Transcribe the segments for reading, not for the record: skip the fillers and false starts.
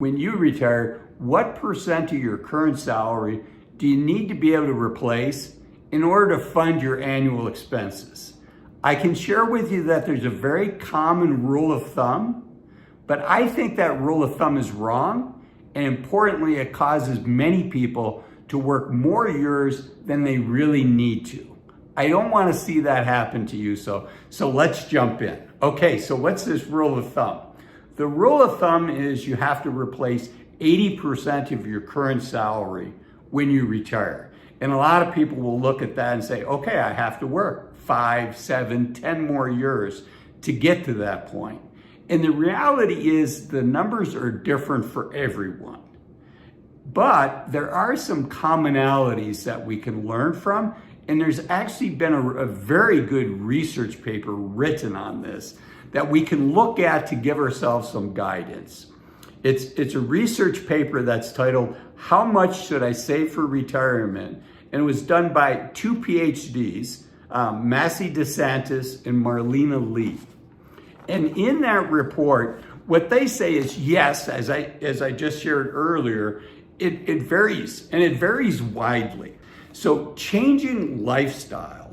When you retire, what percent of your current salary do you need to be able to replace in order to fund your annual expenses? I can share with you that there's a very common rule of thumb, but I think that rule of thumb is wrong, and importantly, it causes many people to work more years than they really need to. I don't want to see that happen to you, so let's jump in. Okay, so what's this rule of thumb? The rule of thumb is you have to replace 80% of your current salary when you retire. And a lot of people will look at that and say, okay, I have to work 5, 7, 10 more years to get to that point. And the reality is the numbers are different for everyone. But there are some commonalities that we can learn from. And there's actually been a very good research paper written on this that we can look at to give ourselves some guidance. It's a research paper that's titled, How Much Should I Save for Retirement? And it was done by 2 PhDs, Massey DeSantis and Marlena Lee. And in that report, what they say is, yes, as I just shared earlier, it varies, and it varies widely. So changing lifestyle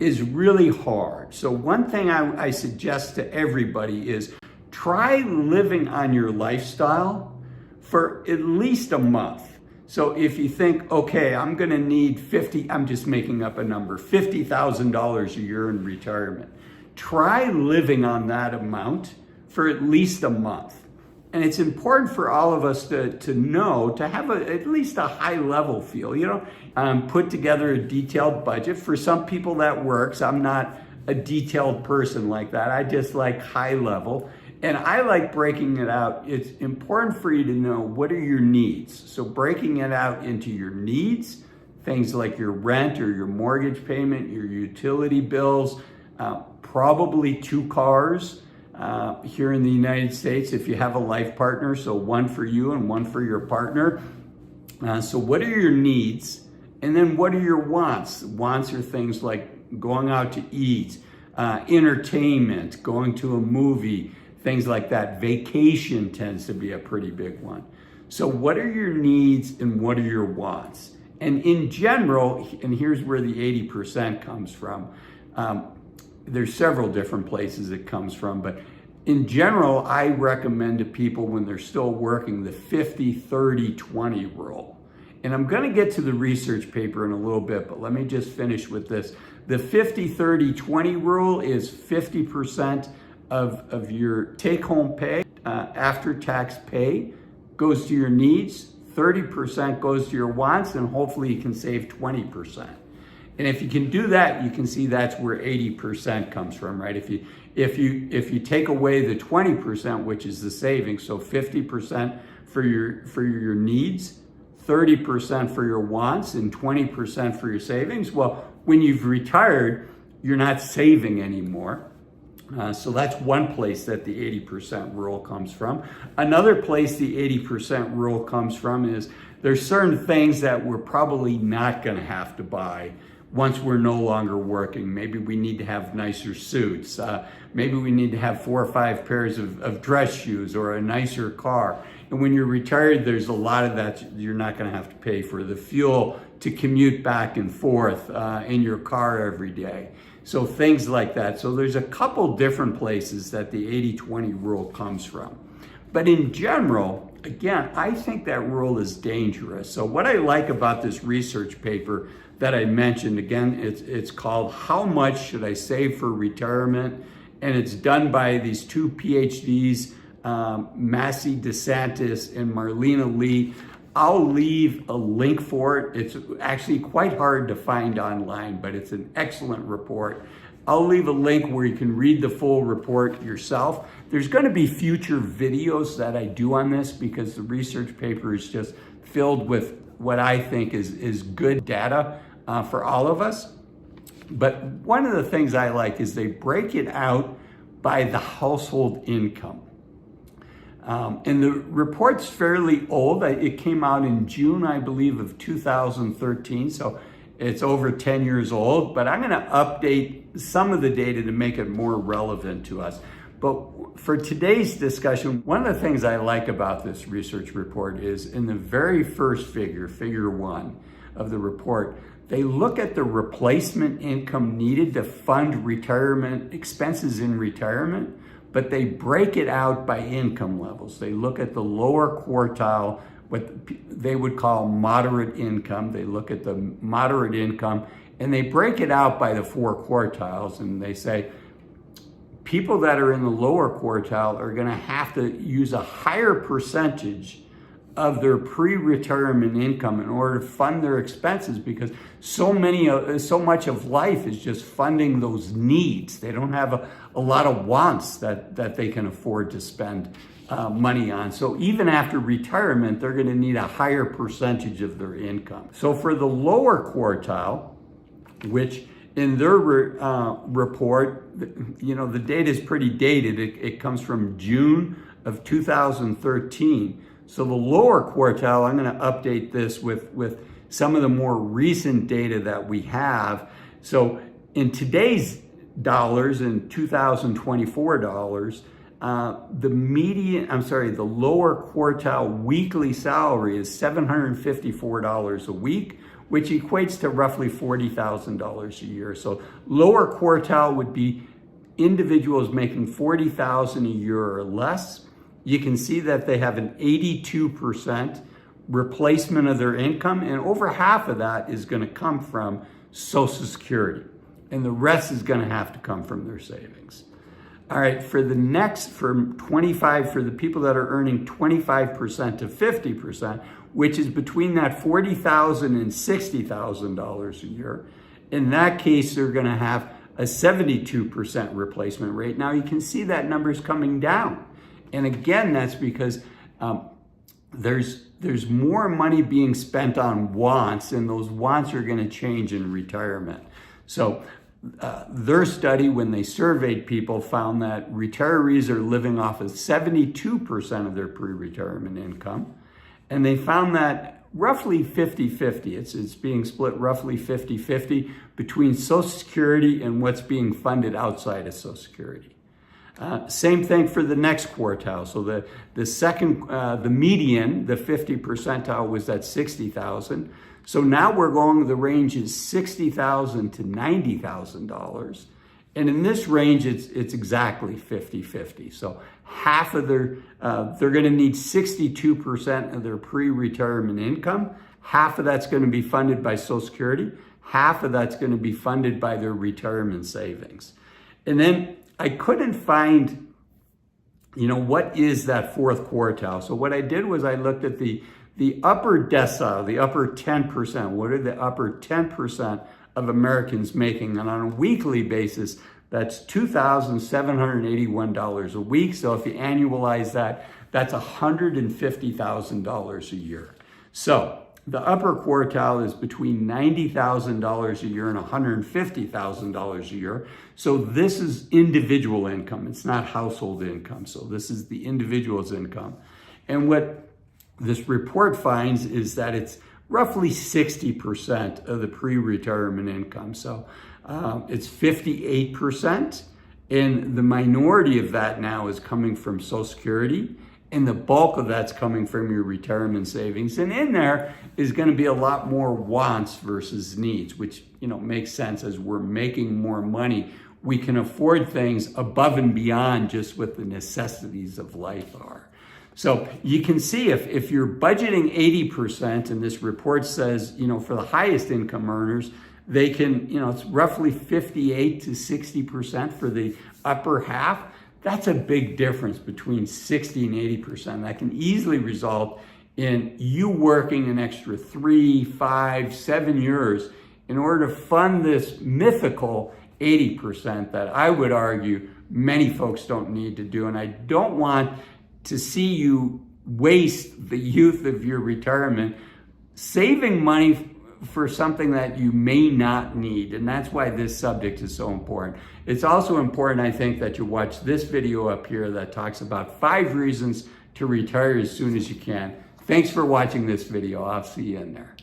is really hard. So one thing I suggest to everybody is try living on your lifestyle for at least a month. So if you think, okay, I'm gonna need I'm just making up a number, $50,000 a year in retirement. Try living on that amount for at least a month. And it's important for all of us to know, to have at least a high level feel, put together a detailed budget. For some people that works. I'm not a detailed person like that. I just like high level. And I like breaking it out. It's important for you to know what are your needs. So breaking it out into your needs, things like your rent or your mortgage payment, your utility bills, probably 2 cars. Here in the United States, if you have a life partner, so one for you and one for your partner. So what are your needs? And then what are your wants? Wants are things like going out to eat, entertainment, going to a movie, things like that. Vacation tends to be a pretty big one. So what are your needs and what are your wants? And in general, and here's where the 80% comes from, there's several different places it comes from, but in general, I recommend to people when they're still working the 50-30-20 rule. And I'm going to get to the research paper in a little bit, but let me just finish with this. The 50-30-20 rule is 50% of your take-home pay, after-tax pay, goes to your needs, 30% goes to your wants, and hopefully you can save 20%. And if you can do that, you can see that's where 80% comes from, right? If you take away the 20%, which is the savings, so 50% for your needs, 30% for your wants, and 20% for your savings. Well, when you've retired, you're not saving anymore. So that's one place that the 80% rule comes from. Another place the 80% rule comes from is there's certain things that we're probably not going to have to buy once we're no longer working. Maybe we need to have nicer suits. Maybe we need to have 4 or 5 pairs of dress shoes or a nicer car. And when you're retired, there's a lot of that you're not going to have to pay for. The fuel to commute back and forth in your car every day. So things like that. So there's a couple different places that the 80-20 rule comes from. But in general, again, I think that rule is dangerous. So what I like about this research paper that I mentioned, again, it's called How Much Should I Save for Retirement? And it's done by these 2 PhDs, Massey DeSantis and Marlena Lee. I'll leave a link for it. It's actually quite hard to find online, but it's an excellent report. I'll leave a link where you can read the full report yourself. There's going to be future videos that I do on this because the research paper is just filled with what I think is good data for all of us. But one of the things I like is they break it out by the household income. And the report's fairly old. It came out in June, I believe, of 2013. So it's over 10 years old, but I'm going to update some of the data to make it more relevant to us. But for today's discussion, one of the things I like about this research report is in the very first figure, figure 1 of the report, they look at the replacement income needed to fund retirement expenses in retirement, but they break it out by income levels. They look at the lower quartile, what they would call moderate income. They look at the moderate income and they break it out by the 4 quartiles, and they say people that are in the lower quartile are going to have to use a higher percentage of their pre-retirement income in order to fund their expenses, because so much of life is just funding those needs. They don't have a lot of wants that they can afford to spend money on. So even after retirement, they're going to need a higher percentage of their income. So for the lower quartile, which in their report, the data is pretty dated. It comes from June of 2013. So the lower quartile, I'm going to update this with some of the more recent data that we have. So in today's dollars, in 2024 dollars, the lower quartile weekly salary is $754 a week, which equates to roughly $40,000 a year. So lower quartile would be individuals making $40,000 a year or less. You can see that they have an 82% replacement of their income, and over half of that is going to come from Social Security, and the rest is going to have to come from their savings. All right, for the people that are earning 25% to 50%, which is between that $40,000 and $60,000 a year, in that case, they're going to have a 72% replacement rate. Now you can see that number's coming down. And again, that's because there's more money being spent on wants, and those wants are going to change in retirement. So their study, when they surveyed people, found that retirees are living off of 72% of their pre-retirement income. And they found that roughly 50-50. It's being split roughly 50-50 between Social Security and what's being funded outside of Social Security. Same thing for the next quartile. So the median, the 50 percentile, was at $60,000. So now the range is $60,000 to $90,000. And in this range, it's exactly 50-50. So half of they're going to need 62% of their pre-retirement income. Half of that's going to be funded by Social Security. Half of that's going to be funded by their retirement savings. And then I couldn't find, what is that 4th quartile? So what I did was I looked at the upper decile, the upper 10%. What are the upper 10% of Americans making? And on a weekly basis, that's $2,781 a week. So if you annualize that, that's $150,000 a year. So the upper quartile is between $90,000 a year and $150,000 a year. So this is individual income. It's not household income. So this is the individual's income. And what this report finds is that it's roughly 60% of the pre-retirement income. So it's 58%. And the minority of that now is coming from Social Security. And the bulk of that's coming from your retirement savings. And in there is going to be a lot more wants versus needs, which, makes sense. As we're making more money, we can afford things above and beyond just what the necessities of life are. So you can see if you're budgeting 80%, and this report says, for the highest income earners, they can, it's roughly 58 to 60% for the upper half. That's a big difference between 60 and 80%. That can easily result in you working an extra 3, 5, 7 years in order to fund this mythical 80% that I would argue many folks don't need to do. And I don't want to see you waste the youth of your retirement saving money for something that you may not need. And that's why this subject is so important. It's also important, I think, that you watch this video up here that talks about 5 reasons to retire as soon as you can. Thanks for watching this video. I'll see you in there.